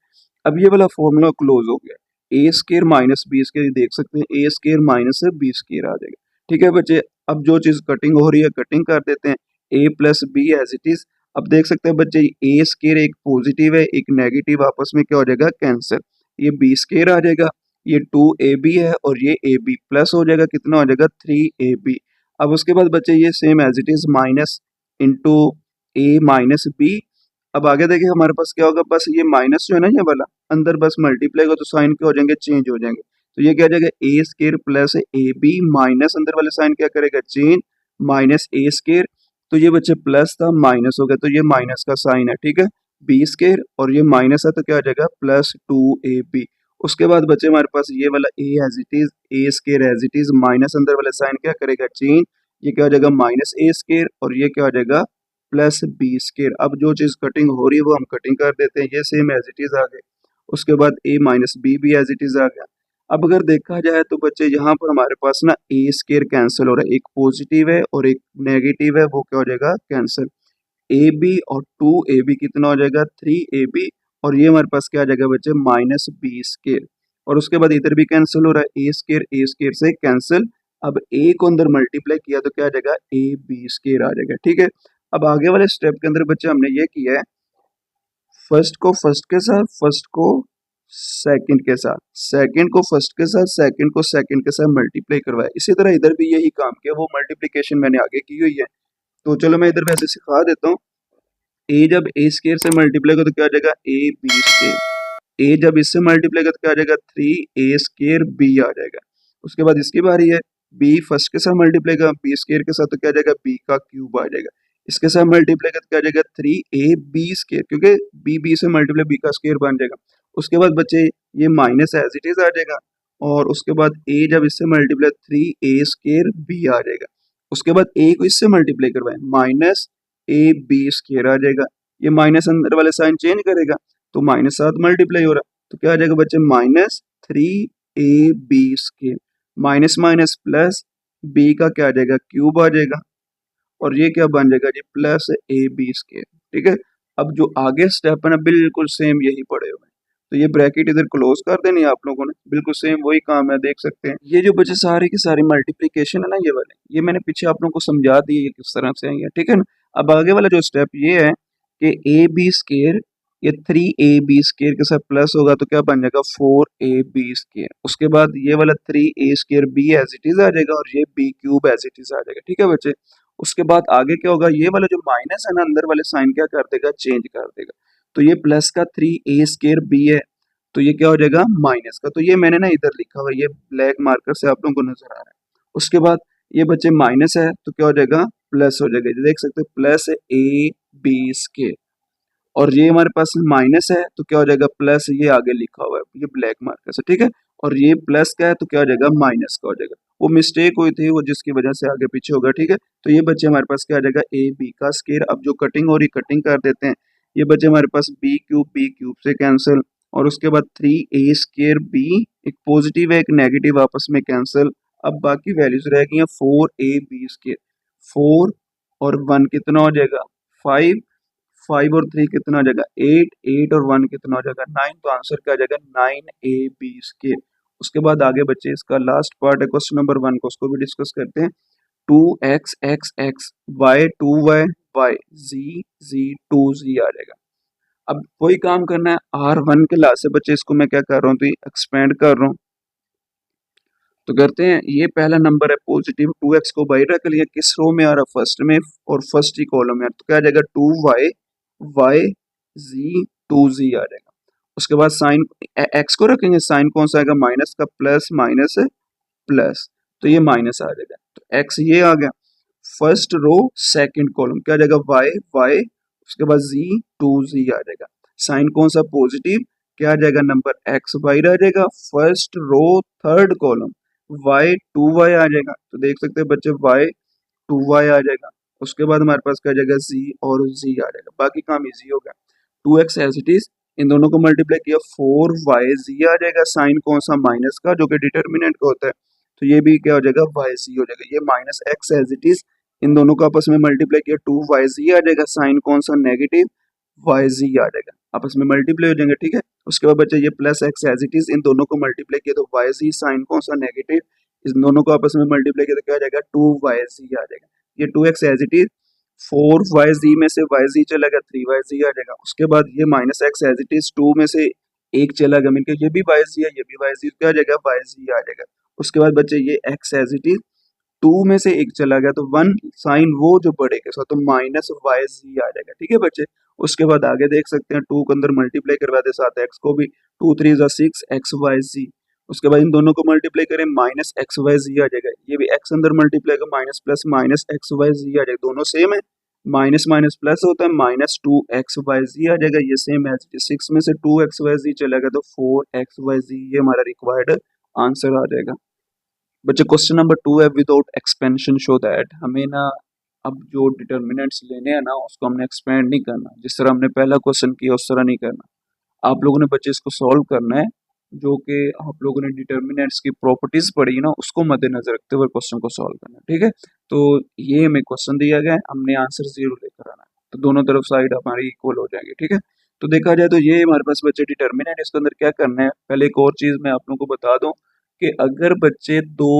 अब ये वाला फॉर्मूला क्लोज हो गया, ए स्केयर माइनस बी स्केयर, देख सकते हैं ए स्केयर माइनस बी स्केयर आ जाएगा। ठीक है बच्चे, अब जो चीज कटिंग हो रही है कटिंग कर देते हैं, A plus B as it is. अब देख सकते हैं बच्चे, ए स्केयर एक पॉजिटिव है एक नेगेटिव, आपस में क्या हो जाएगा, कैंसिल। ये बी स्केयर आ जाएगा, ये 2ab है और ये ab प्लस हो जाएगा, कितना हो जाएगा, 3ab। अब उसके बाद बच्चे ये same as it is minus into A minus B. अब आगे देखिए हमारे पास क्या होगा, बस ये माइनस जो है ना ये वाला अंदर बस मल्टीप्लाई होगा तो साइन क्या हो जाएंगे, चेंज हो जाएंगे। तो ये क्या हो जाएगा, A square plus A B minus अंदर वाले साइन क्या करेगा, चेंज, माइनस ए स्केयर। तो ये बच्चे प्लस था माइनस हो गया, तो ये माइनस का साइन है। ठीक है, बी स्केयर और ये माइनस है तो क्या आ जाएगा, प्लस 2ab। उसके बाद बच्चे हमारे पास ये वाला A as it is, A square as it is, minus अंदर वाला साइन क्या करेगा, चेंज, ये क्या हो जाएगा, माइनस ए स्केयर और ये क्या हो जाएगा, प्लस बी स्केयर। अब जो चीज कटिंग हो रही है वो हम कटिंग कर देते हैं, ये सेम एज इट इज आ गए। उसके बाद ए माइनस बी भी एज इट इज आ गया। अब अगर देखा जाए तो बच्चे यहाँ पर हमारे पास ना ए स्केयर कैंसिल हो रहा है, एक पॉजिटिव है और एक नेगेटिव है, वो क्या हो जाएगा, कैंसिल। ए बी और 2ab कितना हो जाएगा, 3ab। और ये हमारे पास क्या आ जाएगा बच्चे, माइनस बी स्केयर। और उसके बाद इधर भी कैंसिल हो रहा है, ए स्केयर से कैंसिल। अब ए को अंदर मल्टीप्लाई किया तो क्या आ जाएगा, ए बी स्केयर आ जाएगा। ठीक है, अब आगे वाले स्टेप के अंदर बच्चे हमने ये किया है, फर्स्ट को फर्स्ट के साथ, फर्स्ट को सेकंड के साथ, सेकंड को फर्स्ट के साथ, सेकंड को सेकंड के साथ मल्टीप्लाई करवाया। इसी तरह इधर भी यही काम किया, वो मल्टीप्लीकेशन मैंने आगे की हुई है। तो चलो मैं इधर वैसे सिखा देता हूँ। ए जब ए स्केयर से मल्टीप्लाई करो तो क्या आ जाएगा, ए बी स्केयर। ए जब इससे मल्टीप्लाई करो तो क्या आ जाएगा, 3a स्केयर बी आ जाएगा। उसके बाद इसकी बारी है, बी फर्स्ट के साथ मल्टीप्लाई का बी स्केयर के साथ तो क्या आ जाएगा, बी का क्यूब आ जाएगा। इसके साथ मल्टीप्लाई कर क्या आ जाएगा, 3ab स्केयर, क्योंकि बी से मल्टीप्लाई बी का स्केयर बन जाएगा। उसके बाद बच्चे ये माइनस एज इट इज आ जाएगा और उसके बाद ए जब इससे मल्टीप्लाई 3a स्केयर बी आ जाएगा। उसके बाद ए को इससे मल्टीप्लाई करवाएं, माइनस ए बी स्केयर आ जाएगा। ये माइनस अंदर वाले साइन चेंज करेगा तो माइनस 7 मल्टीप्लाई हो रहा है तो क्या आ जाएगा बच्चे, minus 3ab square. Minus minus plus, B का क्या आ जाएगा, क्यूब आ जाएगा और ये क्या बन जाएगा जी, प्लस ए बी स्केयर। ठीक है, अब जो आगे स्टेप है ना बिल्कुल सेम यही पड़े हुए हैं। तो ये ब्रैकेट इधर क्लोज कर देनी है आप लोगों ने, बिल्कुल सेम वही काम है, देख सकते हैं। ये जो बच्चे सारी की सारी मल्टीप्लीकेशन है ना ये वाले, ये मैंने पीछे आप लोगों को समझा दी है किस तरह से है, ठीक है ना। अब आगे वाला जो स्टेप ये है कि ए बी स्केयर, ये 3ab स्केयर के साथ प्लस होगा तो क्या बन जाएगा, 4ab स्केयर। उसके बाद ये वाला 3a square B as it is आ जाएगा और ये B cube as it is आ जाएगा। ठीक है बच्चे, उसके बाद आगे क्या होगा, ये वाला जो माइनस है ना अंदर वाले साइन क्या कर देगा, चेंज कर देगा। तो ये प्लस का 3a स्केयर बी है तो ये क्या हो जाएगा, माइनस का। तो ये मैंने ना इधर लिखा हुआ है, ये ब्लैक मार्कर से आप लोगों को नजर आ रहा है। उसके बाद ये बच्चे माइनस है तो क्या हो जाएगा, प्लस हो जाएगा। देख सकते हैं प्लस ए बी स्केयर, और ये हमारे पास माइनस है तो क्या हो जाएगा, प्लस, ये आगे लिखा हुआ है ये ब्लैक मार्कर से। ठीक है, और ये प्लस का है तो क्या हो जाएगा, माइनस का हो जाएगा। वो मिस्टेक हुई थी वो जिसकी वजह से आगे पीछे होगा। ठीक है, तो ये बच्चे हमारे पास क्या आ जाएगा, ए बी का स्केयर। अब जो कटिंग हो रही कटिंग कर देते हैं। ये बच्चे हमारे पास बी क्यूब से कैंसिल, और उसके बाद 3a स्केयर बी, एक पॉजिटिव है एक नेगेटिव, आपस में कैंसिल। अब बाकी वैल्यूज रह गई हैं 4ab स्केयर, 4 और 1 कितना हो जाएगा, 5, 5 और 3 कितना हो जाएगा, 8, 8 और 1 कितना हो जाएगा, 9। तो आंसर क्या आ जाएगा, 9ab स्केयर। उसके बाद आगे बच्चे इसका लास्ट पार्ट है क्वेश्चन नंबर 1 को, उसको भी डिस्कस करते हैं। 2x x x y 2y y z z 2z आ जाएगा। अब वही काम करना है, R1 के लास्ट से बच्चे इसको मैं क्या कर रहा हूँ, तो एक्सपेंड कर रहा हूँ। तो करते हैं, ये पहला नंबर है पॉजिटिव, 2x को बाहर रख लिया, किस रो में आ रहा, फर्स्ट में, और फर्स्ट ही कॉलम में, तो क्या आ जाएगा 2y y z 2z आ जाएगा। उसके बाद साइन x को रखेंगे, साइन कौन सा आएगा, माइनस का, प्लस माइनस प्लस, तो ये माइनस आ जाएगा। तो x ये आ गया फर्स्ट रो, सेकंड कॉलम क्या आ जाएगा, y y, उसके बाद z 2z आ जाएगा। साइन कौन सा पॉजिटिव, क्या आ जाएगा नंबर एक्स वाई आ जाएगा, first row third column Y two Y आ जाएगा। तो देख सकते हैं बच्चे वाई टू वाई आ जाएगा। उसके बाद हमारे पास क्या आ जाएगा जी और जी आ जाएगा, बाकी काम इजी हो गया। Two X as it is, इन दोनों को मल्टीप्लाई किया, फोर वाई जी आ जाएगा, साइन कौन सा माइनस का जो कि डिटर्मिनेंट का होता है, तो ये भी क्या हो जाएगा वाई जी हो जाएगा। ये minus X as it is, इन दोनों को आपस में मल्टीप्लाई किया, टू वाई जी आ जाएगा, साइन कौन सा नेगेटिव वाई जी आ जाएगा, आपस में मल्टीप्लाई हो जाएंगे, ठीक है। उसके बाद बच्चे ये plus X as it is, इन दोनों को मल्टीप्लाई किया तो वाई जी, साइन कौन सा नेगेटिव, इन दोनों को आपस में मल्टीप्लाई किया तो क्या आ जाएगा टू वाई जी आ जाएगा। ये two X as it is, four Y Z में से वाई जी चला गया, थ्री वाई जी आ जाएगा। उसके बाद ये minus X as it is, two में से एक चला गया मिलकर, ये भी वाई जी है, ये भी वाई जी, क्या आ जाएगा वाई जी आ जाएगा। उसके बाद बच्चे ये X as it is, two में से एक चला गया तो वन, साइन वो जो बड़े के साथ, तो माइनस वाई जी आ जाएगा, ठीक है बच्चे। उसके बाद आगे देख सकते हैं टू के अंदर मल्टीप्लाई करवा दे साथ एक्स को भी, टू थ्री जा सिक्स एक्स वाई जी। उसके बाद इन दोनों को मल्टीप्लाई करें, माइनस एक्स वाई जी आ जाएगा, ये भी एक्स अंदर मल्टीप्लाई का minus plus minus X Y Z आ जाएगा, दोनों सेम है, माइनस माइनस प्लस होता है, minus two X Y Z आ जाएगा, ये सेम है। सिक्स में से टू एक्स वाई जी चला गया तो फोर एक्स वाई जी, ये हमारा रिक्वायर्ड आंसर आ जाएगा। बच्चे क्वेश्चन नंबर टू है, विदाउट एक्सपेंशन शो दैट, हमें ना अब जो डिटर्मिनेंट्स लेने हैं ना उसको हमने एक्सपेंड नहीं करना, जिस तरह हमने पहला क्वेश्चन किया उस तरह नहीं करना। आप लोगों ने बच्चे इसको सॉल्व करना है, जो कि आप लोगों ने डिटर्मिनेंट्स की प्रॉपर्टीज पढ़ी ना उसको मद्देनजर रखते हुए क्वेश्चन को सॉल्व करना है, ठीक है। तो ये हमें क्वेश्चन दिया गया है, हमने आंसर जीरो लेकर आना है, तो दोनों तरफ साइड हमारी इक्वल हो जाएंगे, ठीक है। तो देखा जाए तो ये हमारे पास बच्चे डिटर्मिनेंट, इसके अंदर क्या करना है, पहले एक और चीज मैं आप लोगों को बता दूं कि अगर बच्चे दो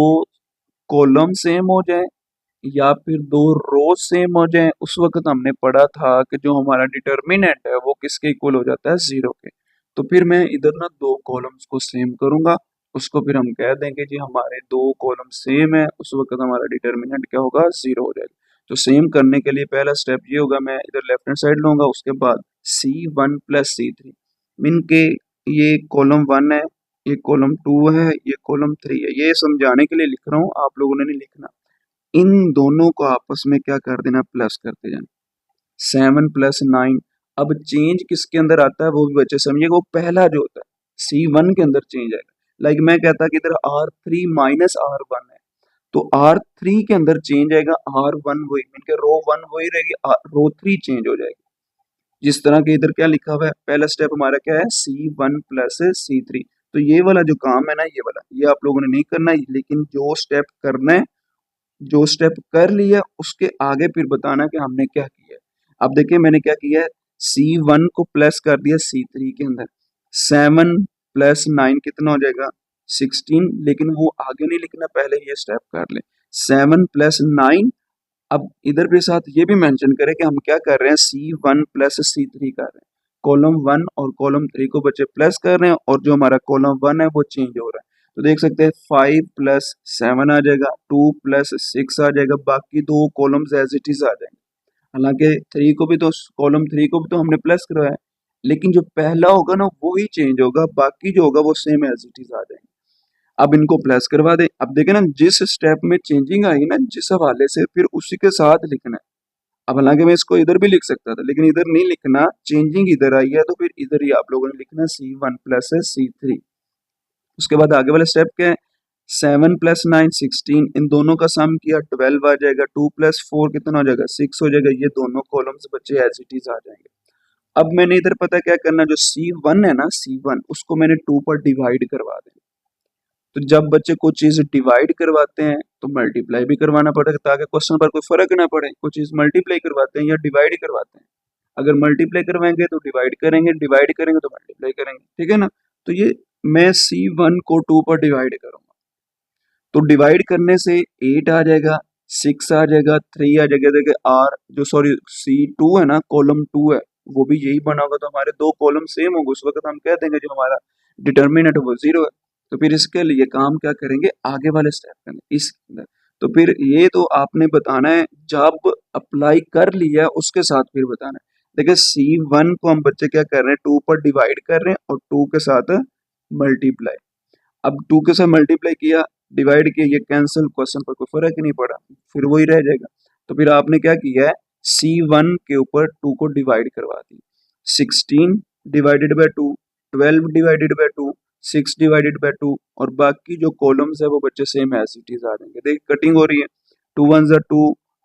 कॉलम सेम हो जाए या फिर दो रो सेम हो जाए, उस वक्त हमने पढ़ा था कि जो हमारा डिटर्मिनेंट है वो किसके इक्वल हो जाता है, जीरो के। तो फिर मैं इधर ना दो कॉलम्स को सेम करूंगा, उसको फिर हम कह देंगे जी हमारे दो कॉलम सेम है, उस वक्त हमारा डिटर्मिनेंट क्या होगा, जीरो हो जाएगा। तो सेम करने के लिए पहला स्टेप ये होगा, मैं इधर लेफ्ट हैंड साइड लूंगा, उसके बाद C one plus C three, mean के ये कॉलम वन है, ये कॉलम टू है, ये कॉलम थ्री है, ये समझाने के लिए लिख रहा हूँ, आप लोगों ने नहीं लिखना। इन दोनों को आपस में क्या कर देना, प्लस करते जाना, सेवन प्लस नाइन। अब चेंज किसके अंदर आता है वो भी बच्चे समझिएगा, वो पहला जो होता है सी वन के अंदर चेंज आएगा। लाइक मैं कहता कि इधर R three minus R one है, तो आर थ्री के अंदर चेंज आएगा, आर वन वही मीन के रो वन वही रहेगी, रो थ्री चेंज हो जाएगी। जिस तरह के इधर क्या लिखा हुआ है, पहला स्टेप हमारा क्या है, सी वन प्लस सी थ्री। तो ये वाला जो काम है ना, ये वाला ये आप लोगों ने नहीं करना, लेकिन जो स्टेप करना है, जो स्टेप कर लिया उसके आगे फिर बताना कि हमने क्या किया है। अब देखिए मैंने क्या किया है, सी वन को प्लस कर दिया सी थ्री के अंदर, सेवन प्लस नाइन कितना हो जाएगा, सिक्सटीन, लेकिन वो आगे नहीं लिखना, पहले ये स्टेप कर ले, सेवन प्लस नाइन। अब इधर भी साथ ये भी मेंशन करें कि हम क्या कर रहे हैं, सी वन प्लस सी थ्री कर रहे हैं, कॉलम वन और कॉलम थ्री को बच्चे प्लस कर रहे हैं, और जो हमारा कॉलम वन है वो चेंज हो रहा है। तो देख सकते हैं फाइव प्लस सेवन आ जाएगा, टू प्लस सिक्स आ जाएगा, बाकी दो कॉलम्स एज इट इज आ जाएंगे। हालांकि थ्री को भी तो, कॉलम थ्री को भी तो हमने प्लस करवाया है, लेकिन जो पहला होगा ना वो ही चेंज होगा, बाकी जो होगा वो सेम एज इट इज आ जाएंगे। अब इनको प्लस करवा दे, अब देखे ना जिस स्टेप में चेंजिंग आई ना जिस हवाले से, फिर उसी के साथ लिखना है। अब हालांकि मैं इसको इधर भी लिख सकता था, लेकिन इधर नहीं लिखना, चेंजिंग इधर आई है तो फिर इधर ही आप लोगों ने लिखना सी वन प्लस सी थ्री। उसके बाद आगे वाला स्टेप क्या है, सेवन प्लस नाइन सिक्सटीन, इन दोनों का सम किया ट्वेल्व आ जाएगा, टू प्लस फोर कितना हो जाएगा, सिक्स हो जाएगा, ये दोनों कॉलम्स बच्चे एज इट इज आ जाएंगे। अब मैंने इधर पता क्या करना, जो सी वन है ना, सी वन उसको मैंने टू पर डिवाइड करवा देना। तो जब बच्चे कोई चीज डिवाइड करवाते हैं तो मल्टीप्लाई भी करवाना पड़ेगा, ताकि क्वेश्चन पर कोई फर्क ना पड़े, कोई चीज मल्टीप्लाई करवाते हैं या डिवाइड करवाते हैं, अगर मल्टीप्लाई करवाएंगे तो डिवाइड करेंगे, डिवाइड करेंगे तो मल्टीप्लाई करेंगे, ठीक है ना। तो ये मैं सी वन को टू पर डिवाइड करूंगा, तो डिवाइड करने से एट आ जाएगा, सिक्स आ जाएगा, थ्री आ जाएगा, देखिए आर जो सॉरी सी टू है ना, कॉलम टू है वो भी यही बना होगा, तो हमारे दो कॉलम सेम होंगे, उस वक्त हम कह देंगे जो हमारा डिटर्मिनेंट वो जीरो है। तो फिर इसके लिए काम क्या करेंगे, आगे वाले स्टेप करेंगे इस अंदर। तो फिर ये तो आपने बताना है, जब अप्लाई कर लिया उसके साथ फिर बताना है। देखिए सी वन को हम बच्चे क्या कर रहे हैं, टू पर डिवाइड कर रहे हैं और टू के साथ मल्टीप्लाई। अब टू के साथ मल्टीप्लाई किया, डिवाइड किया, ये कैंसिल, क्वेश्चन पर कोई फर्क ही नहीं पड़ा, फिर वही रह जाएगा। तो फिर आपने क्या किया है, सी वन के ऊपर टू को डिवाइड करवा दी, sixteen divided by 2, 12 divided by 2, 6 divided by 2, और बाकी जो कॉलम्स है वो बच्चे सेम एज इट इज आ जाएंगे। देखिए कटिंग हो रही है, 2 1 जा 2,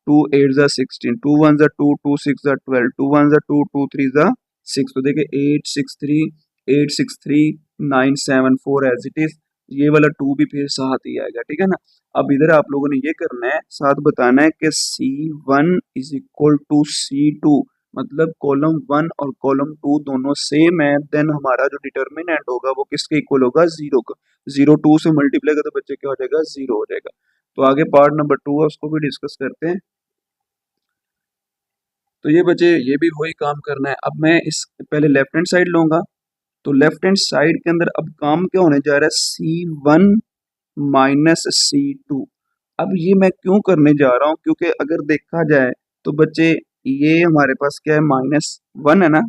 2 8 जा 16, 2 1 जा 2, 2 6 जा 12, 2 1 जा 2, 2 3 जा 6। तो देखिए 8 6 3, 8 6 3, 9 7 4 एज इट इज। ये वाला 2 भी फिर साथ ही आएगा, ठीक है ना। अब इधर आप लोगों ने ये करना है, साथ बताना है कि C1 is equal to C2, मतलब कॉलम 1 और कॉलम 2 दोनों सेम है, देन हमारा जो डिटर्मिनेंट होगा वो किसके इक्वल होगा, 0 का। 0 2 से मल्टीप्लाई का तो बच्चे क्या हो जाएगा, 0 हो जाएगा। तो आगे पार्ट नंबर 2 है, उसको भी डिस्कस करते हैं। तो ये बच्चे ये भी वही काम करना है। अब मैं इस पहले लेफ्ट हैंड साइड लूंगा, तो लेफ्ट हैंड साइड के अंदर अब काम क्या होने जा रहा है, C1 माइनस C2। अब ये मैं क्यों करने जा रहा हूँ, क्योंकि अगर देखा जाए तो बच्चे ये हमारे पास क्या है, -1 है ना।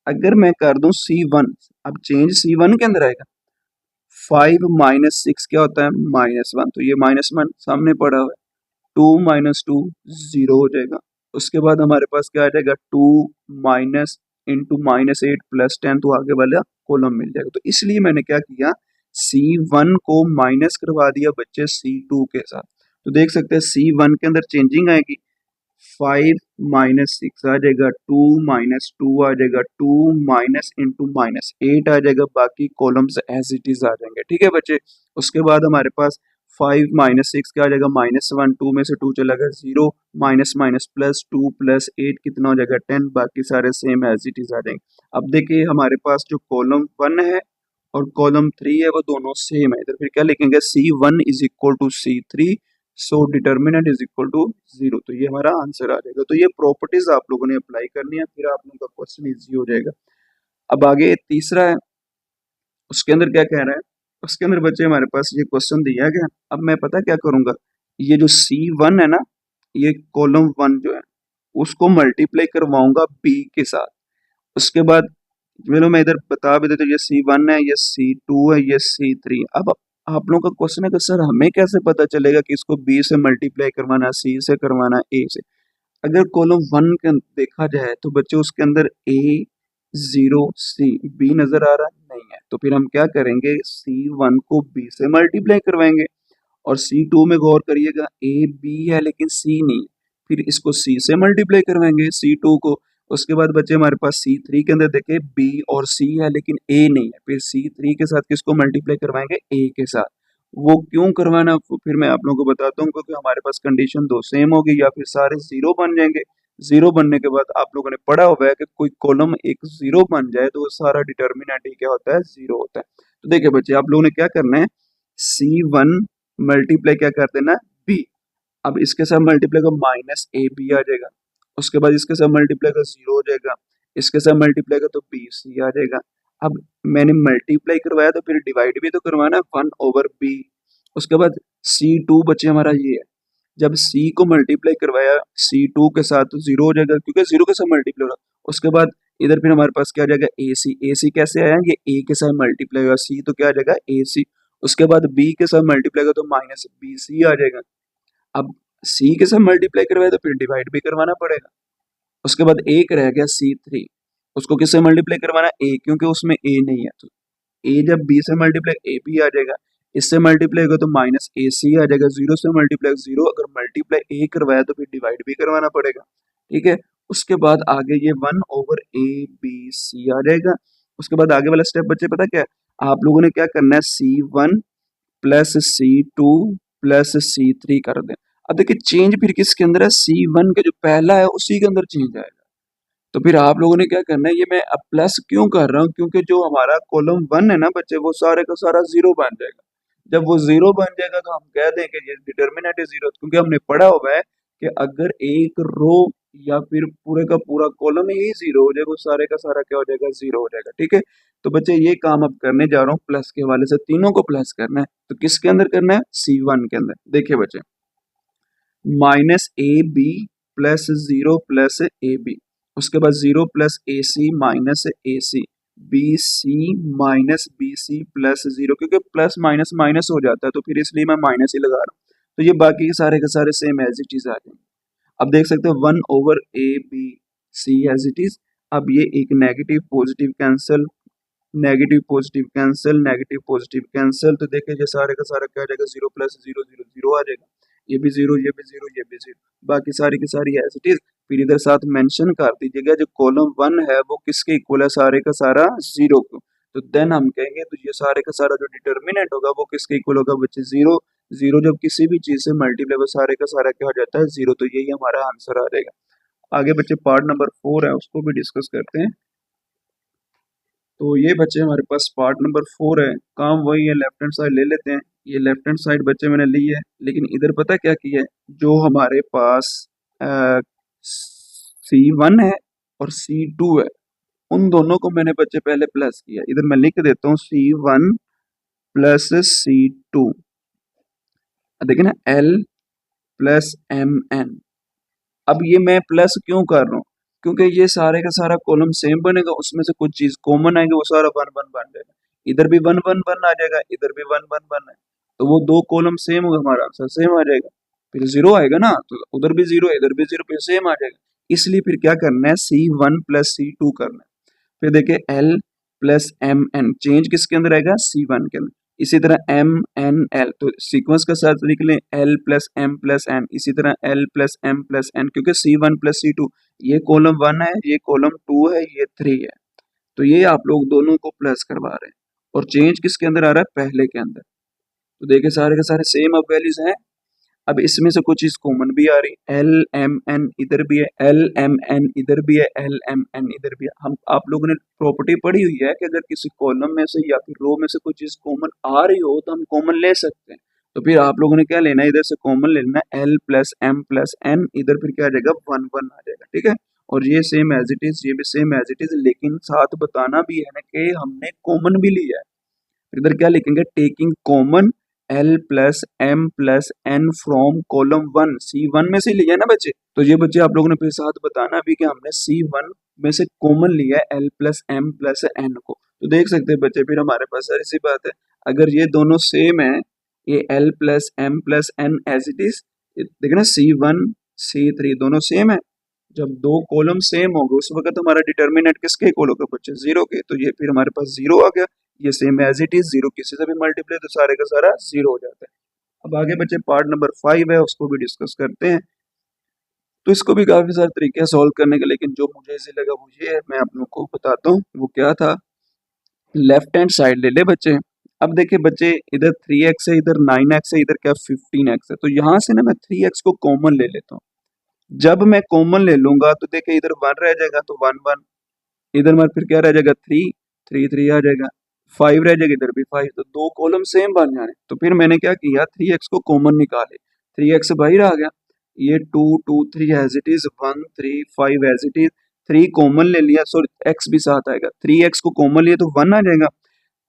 अगर मैं कर दूं C1, अब चेंज C1 के अंदर आएगा, 5 माइनस 6 क्या होता है, -1, तो ये -1 सामने पड़ा हुआ है, 2 माइनस 2 0 हो जाएगा। उसके बाद हमारे पास क्या आ जाएगा, 2 माइनस इंटू -8 प्लस 10, तो आगे वाला कॉलम मिल जाएगा। तो इसलिए मैंने क्या किया, C1 को माइनस करवा दिया बच्चे C2 के साथ। तो देख सकते हैं C1 के अंदर चेंजिंग आएगी, 5 माइनस 6 आ जाएगा, 2 माइनस 2 आ जाएगा, 2 माइनस इंटू -8 आ जाएगा, बाकी कॉलम्स एज इट इज आ जाएंगे, ठीक है बच्चे। उसके बाद हमारे पास 5 माइनस 6 क्या आ जाएगा, -1, 2 में से 2 चला गया 0, माइनस माइनस प्लस 2 प्लस 8 कितना हो जाएगा 10, बाकी सारे सेम एज इट इज आ जाएंगे। अब देखिए हमारे पास जो कॉलम 1 है और कॉलम 3 है वो दोनों सेम है, इधर फिर क्या लिखेंगे, C1 is equal to C3, so determinant is equal to 0। तो ये हमारा आंसर आ जाएगा। तो ये प्रॉपर्टीज आप लोगों ने अप्लाई करनी है, फिर आप लोगों का क्वेश्चन इजी हो जाएगा। अब आगे तीसरा है, उसके अंदर क्या कह रहा है, उसके अंदर बच्चे हमारे पास ये क्वेश्चन दिया गया। अब मैं पता क्या करूंगा, ये जो C1 है ना, ये कॉलम 1 जो है उसको मल्टीप्लाई करवाऊंगा B के साथ। उसके बाद चलो मैं इधर बता भी देता हूँ, ये C1 है, ये C2 है, ये C3। अब आप लोगों का क्वेश्चन है कि सर हमें कैसे पता चलेगा कि इसको B से मल्टीप्लाई करवाना, C से करवाना, A से। अगर कॉलम 1 के देखा जाए तो बच्चे उसके अंदर A0C B नजर आ रहा नहीं है, तो फिर हम क्या करेंगे, C1 को B से मल्टीप्लाई करवाएंगे। और C2 में गौर करिएगा, A B है लेकिन C नहीं है, फिर इसको C से मल्टीप्लाई करवाएंगे C2 को। उसके बाद बच्चे हमारे पास C3 के अंदर देखे B और C है लेकिन A नहीं है, फिर C3 के साथ किसको मल्टीप्लाई करवाएंगे, A के साथ। वो क्यों करवाना फिर मैं आप लोगों को बताता हूँ, क्योंकि हमारे पास कंडीशन दो सेम होगी, या फिर सारे 0 बन जाएंगे। 0 बनने के बाद आप लोगों ने पढ़ा हुआ है कि कोई कॉलम एक 0 बन जाए तो वो सारा डिटर्मिनेंट ही क्या होता है, 0 होता है। तो देखिए बच्चे आप लोगों ने क्या करना है, C1 मल्टीप्लाई क्या कर देना, B। अब इसके साथ मल्टीप्लाई का -AB आ जाएगा। उसके बाद इसके साथ मल्टीप्लाई का 0 हो जाएगा, इसके साथ मल्टीप्लाई का तो BC आ जाएगा। अब मैंने मल्टीप्लाई करवाया तो फिर डिवाइड भी तो करवाना, 1/B। उसके बाद C2 बच्चे हमारा ये है, जब C को मल्टीप्लाई करवाया C2 के साथ तो 0 हो जाएगा, क्योंकि 0 के साथ मल्टीप्लाई हो रहा। उसके बाद इधर फिर हमारे पास क्या आ जाएगा, AC कैसे आया, ये A के साथ मल्टीप्लाई हुआ, C तो क्या आ जाएगा AC। उसके बाद B के साथ मल्टीप्लाई का तो -BC आ जाएगा। अब C के साथ मल्टीप्लाई करवाए तो फिर डिवाइड भी करवाना पड़ेगा। उसके बाद एक रह गया C3, उसको किससे मल्टीप्लाई करवाना, A, क्योंकि उसमें A नहीं है, तो A जब B से मल्टीप्लाई AB आ जाएगा, इससे मल्टीप्लाई होगा तो -AC आ जाएगा, 0 से मल्टीप्लाई 0, अगर मल्टीप्लाई A करवाया तो फिर डिवाइड भी करवाना पड़ेगा, ठीक है। उसके बाद आगे ये 1/ABC आ जाएगा। उसके बाद आगे वाला स्टेप बच्चे पता क्या है, आप लोगों ने क्या करना है, C1 plus C2 plus C3 कर दें। अब देखिए चेंज फिर किसके अंदर है, C1 का जो पहला है उसी के अंदर चेंज आएगा। तो फिर आप लोगों ने क्या करना है, ये मैं अब प्लस क्यों कर रहा हूँ, क्योंकि जो हमारा कॉलम 1 है ना बच्चे, वो सारे का सारा 0 बन जाएगा। जब वो 0 बन जाएगा तो हम कह दें कि ये डिटर्मिनेंट है 0, क्योंकि हमने पढ़ा हुआ है कि अगर एक रो या फिर पूरे का पूरा कॉलम ही 0 हो जाएगा, वो सारे का सारा क्या हो जाएगा, 0 हो जाएगा, ठीक है। तो बच्चे ये काम अब करने जा रहा हूँ प्लस के हवाले से, तीनों को प्लस करना है। तो किसके अंदर करना है, C1 के अंदर। देखिए बच्चे, -AB प्लस 0 प्लस AB, उसके बाद 0 plus AC minus AC, BC minus BC plus 0, क्योंकि प्लस माइनस माइनस हो जाता है तो फिर इसलिए मैं माइनस ही लगा रहा हूँ। तो ये बाकी के सारे सेम एज इट इज आ जाएंगे। अब देख सकते हो 1/ABC एज इट इज। अब ये एक negative positive cancel, negative positive cancel, negative positive cancel, तो देखिए ये सारे का सारा क्या आ जाएगा, 0 प्लस 0 0 0 आ जाएगा, ये भी 0, ये भी 0, ये भी 0, बाकी सारी की सारी एज इट इज। फिर इधर साथ मेंशन कर दीजिएगा जो कॉलम 1 है वो किसके इक्वल है, सारे का सारा 0 को। तो देन हम कहेंगे तो ये सारे का सारा जो डिटर्मिनेंट होगा वो किसके इक्वल होगा बच्चे, 0। 0 जब किसी भी चीज से मल्टीप्लाई वो सारे का सारा क्या हो जाता है, 0। तो यही हमारा आंसर आ जाएगा। आगे बच्चे पार्ट नंबर 4 है उसको भी डिस्कस करते हैं। तो ये बच्चे हमारे पास पार्ट नंबर 4 है, काम वही है, लेफ्ट हैंड साइड ले लेते हैं। ये लेफ्ट हैंड साइड बच्चे मैंने ली है, लेकिन इधर पता क्या किया है, जो हमारे पास C1 है और C2 है, उन दोनों को मैंने बच्चे पहले प्लस किया। इधर मैं लिख देता हूँ C1 प्लस C2, देखिए ना, L प्लस MN। अब ये मैं प्लस क्यों कर रहा हूँ, क्योंकि ये सारे का सारा कॉलम सेम बनेगा, उसमें से कुछ चीज कॉमन आएगी, वो सारा 1 1 बन जाएगा। इधर भी 1 1 1 आ जाएगा, इधर भी 1 1 1 है, तो वो दो कॉलम सेम होगा, हमारा आंसर सेम आ जाएगा। फिर 0 आएगा ना, तो उधर भी 0, इधर भी 0, फिर सेम आ जाएगा। इसलिए फिर क्या करना है, C1 प्लस C2 करना है। फिर देखिए L प्लस MN, चेंज किसके अंदर आएगा, C1 के अंदर। इसी तरह MNL, तो सीक्वेंस का साथ लिख लें L plus M plus N, इसी तरह L plus M plus N, क्योंकि C1 प्लस C2, ये कॉलम 1 है, ये कॉलम 2 है, ये 3 है, तो ये आप लोग दोनों को प्लस करवा रहे हैं। और चेंज किसके अंदर आ रहा है, पहले के अंदर। तो देखिए सारे के सारे सेम अब वैल्यूज हैं। अब इसमें से कुछ चीज कॉमन भी आ रही, एल एम एन इधर भी है, एल एम एन इधर भी है, एल एम एन इधर भी है। हम आप लोगों ने प्रॉपर्टी पढ़ी हुई है कि अगर किसी कॉलम में से या फिर रो में से कोई चीज कॉमन आ रही हो तो हम कॉमन ले सकते हैं। तो फिर आप लोगों ने क्या लेना है, इधर से कॉमन लेना है L plus M plus N, इधर फिर क्या आ जाएगा, 1 1 आ जाएगा, ठीक है। और ये सेम एज इट इज, ये भी सेम एज इट इज, लेकिन साथ बताना भी है ना कि हमने कॉमन भी लिया है। इधर क्या लिखेंगे, taking common L plus M plus N from column 1, C1 में से लिया ना बच्चे। तो ये बच्चे आप लोगों ने फिर साथ बताना भी कि हमने C1 में से कॉमन लिया है L plus M plus N को। तो देख सकते हैं बच्चे, फिर हमारे पास सारी सी बात है, अगर ये दोनों सेम है, ये L plus M plus N as it is, देखना C1 C3 दोनों सेम है। जब दो कॉलम सेम होंगे उस वक्त हमारा डिटर्मिनेंट किसके इक्वल होगा बच्चे, 0 के। तो ये फिर हमारे पास 0 आ गया, ये सेम एज इट इज, 0 किसी से भी मल्टीप्लाई तो सारे का सारा 0 हो जाता है। अब आगे बच्चे पार्ट नंबर 5 है, उसको भी डिस्कस करते हैं। तो इसको भी काफी सारे तरीके हैं सॉल्व करने के, लेकिन जो मुझे इजी लगा वो ये है, मैं आप लोग को बताता हूँ वो क्या था। लेफ्ट हैंड साइड ले ले बच्चे। अब देखिए बच्चे, इधर 3x है, इधर 9x है, इधर क्या 15x है, तो यहाँ से ना मैं 3x को कॉमन ले लेता हूँ। जब मैं कॉमन ले लूंगा तो देखिए इधर 1 रह जाएगा, तो 1 1, इधर में फिर क्या रह जाएगा, 3 3 3 आ जाएगा, 5 रह जाएगा, इधर भी 5, तो दो कॉलम सेम बन जाने। तो फिर मैंने क्या किया, 3x को कॉमन निकाले, 3x बाहर आ गया, ये 2 2 3 as it is, 1 3 5 as it is, 3 common ले लिया, सॉरी x भी साथ आएगा, 3x को कॉमन लिया तो 1 आ जाएगा,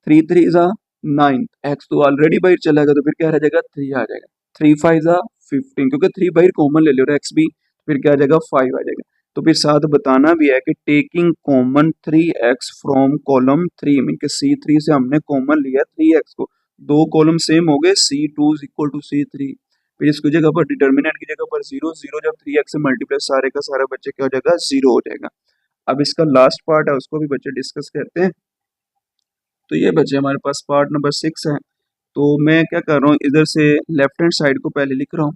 3 3 जा 9, x तो ऑलरेडी बाहर चला गया, तो फिर क्या रह जाएगा, 3 आ जाएगा, 3 5 जा 15, क्योंकि 3 बाहर कॉमन ले लिया और x भी, फिर क्या आ जाएगा, 5 आ जाएगा। तो फिर साथ बताना भी है कि taking common 3x from column 3, mean के C3 से हमने कॉमन लिया 3x को, दो कॉलम सेम हो गए, C2 इक्वल टू C3, फिर इसकी जगह पर डिटर्मिनेंट की जगह पर 0 0, जब 3x से मल्टीप्लाई सारे का सारा बच्चे क्या हो जाएगा, 0 हो जाएगा। अब इसका लास्ट पार्ट है, उसको भी बच्चे डिस्कस करते हैं। तो ये बच्चे हमारे पास पार्ट नंबर 6 है। तो मैं क्या कर रहा हूँ, इधर से लेफ्ट हैंड साइड को पहले लिख रहा हूँ,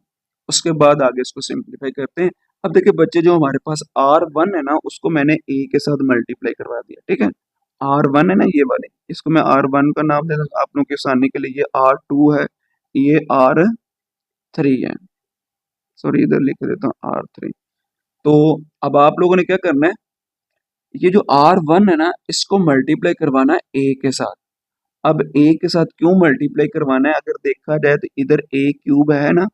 उसके बाद आगे इसको सिंप्लीफाई करते हैं। अब देखिए बच्चे, जो हमारे पास R1 है ना, उसको मैंने A के साथ मल्टीप्लाई करवा दिया, ठीक है। R1 है ना ये वाले, इसको मैं R1 का नाम दे दूँ आप लोगों की आसानी के लिए, ये R2 है, ये R3 है, सॉरी इधर लिख देता हूँ R3। तो अब आप लोगों ने क्या करना है, ये जो R1 है ना, इसको मल्टीप्लाई करवाना है A के साथ। अब A के साथ क्यों मल्टीप्लाई करवाना है, अगर देखा जाए तो इधर A क्यूब है ना,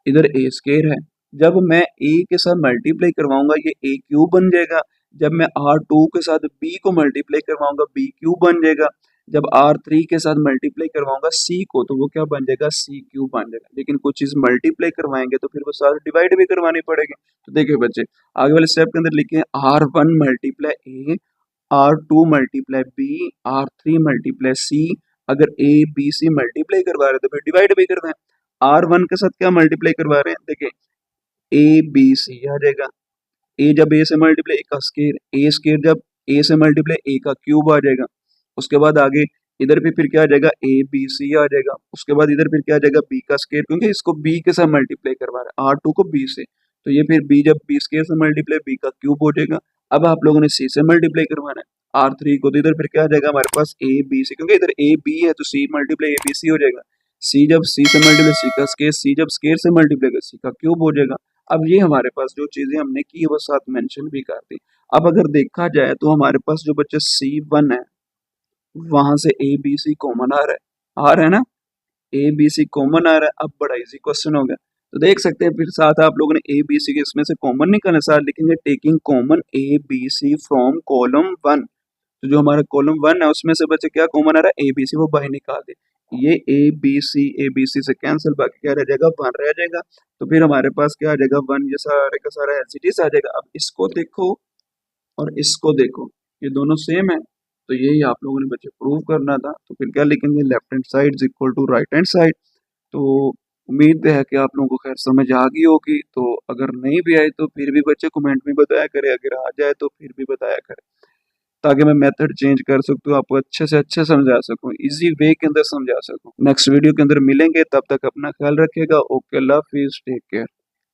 इधर A स्क्वायर है, जब मैं A के साथ मल्टीप्लाई करवाऊंगा ये A क्यूब बन जाएगा, जब मैं R2 के साथ B को मल्टीप्लाई करवाऊंगा B क्यूब बन जाएगा, जब R3 के साथ मल्टीप्लाई करवाऊंगा C को तो वो क्या बन जाएगा, C क्यूब बन जाएगा। लेकिन कुछ चीज मल्टीप्लाई करवाएंगे तो फिर वो सारे डिवाइड भी करवानी पड़ेगी। तो देखिए बच्चे, आगे वाले स्टेप के अंदर लिखे R1 multiply A, R2 multiply B, R3 multiply C, अगर A B C मल्टीप्लाई करवा रहे तो फिर डिवाइड भी करवाएं। R1 के साथ क्या मल्टीप्लाई करवा रहे हैं, देखिए A B C आ जाएगा, ए जब ए से मल्टीप्लाई ए का स्केयर, ए स्केयर जब ए से मल्टीप्लाई ए का क्यूब आ जाएगा। उसके बाद आगे इधर भी फिर क्या आ जाएगा, ए बी सी आ जाएगा। उसके बाद इधर फिर क्या आ जाएगा, बी का स्केयर, क्योंकि इसको बी के साथ मल्टीप्लाई करवा रहा है, R2 को बी से, तो ये फिर बी जब बी स्केयर से मल्टीप्लाई बी का क्यूब हो जाएगा। अब आप लोगों ने सी से मल्टीप्लाई करवाना है R3 को, तो इधर फिर क्या आ जाएगा हमारे पास ए बी सी, क्योंकि इधर ए बी है तो सी मल्टीप्लाई ए बी सी हो जाएगा। सी जब सी से मल्टीप्लाई सी का स्केयर, सी जब स्केयर से मल्टीप्लाई कर सी का क्यूब हो जाएगा। अब ये हमारे पास जो चीजें हमने की वो साथ मेंशन भी कर दी। अब अगर देखा जाए तो हमारे पास जो बच्चे C1 है वहां से ए बी सी कॉमन आ रहा है ना, ए बी सी कॉमन आ रहा है। अब बड़ा इजी क्वेश्चन हो गया, तो देख सकते हैं फिर साथ आप लोगों ने ए बी सी के इसमें से कॉमन निकालना, साथ लिखेंगे taking common A B C from column 1। तो जो हमारा कॉलम 1 है उसमें से बच्चे क्या कॉमन आ रहा है, ए बी सी, वो बाहर निकाल दे। ये ए बी सी से कैंसिल, बाकी क्या रह जाएगा, 1 रह जाएगा। तो फिर हमारे पास क्या आ जाएगा, 1 ये सारे का सारा एज इट इज आ जाएगा। अब इसको देखो और इसको देखो, ये दोनों सेम है, तो यही आप लोगों ने बच्चे प्रूव करना था। तो फिर क्या लिखेंगे, left hand side is equal to right hand side. तो उम्मीद है कि आप लोगों को खैर समझ आ गई होगी। तो अगर नहीं भी आई तो फिर भी बच्चे कमेंट में बताया करें, अगर आ जाए तो फिर भी बताया करें, ताकि मैं मेथड चेंज कर सकूँ, आपको अच्छे से अच्छे समझा सकूँ, इजी वे के अंदर समझा सकूँ। नेक्स्ट वीडियो के अंदर मिलेंगे, तब तक अपना ख्याल रखिएगा। ओके, अल्लाह हाफिज, टेक केयर।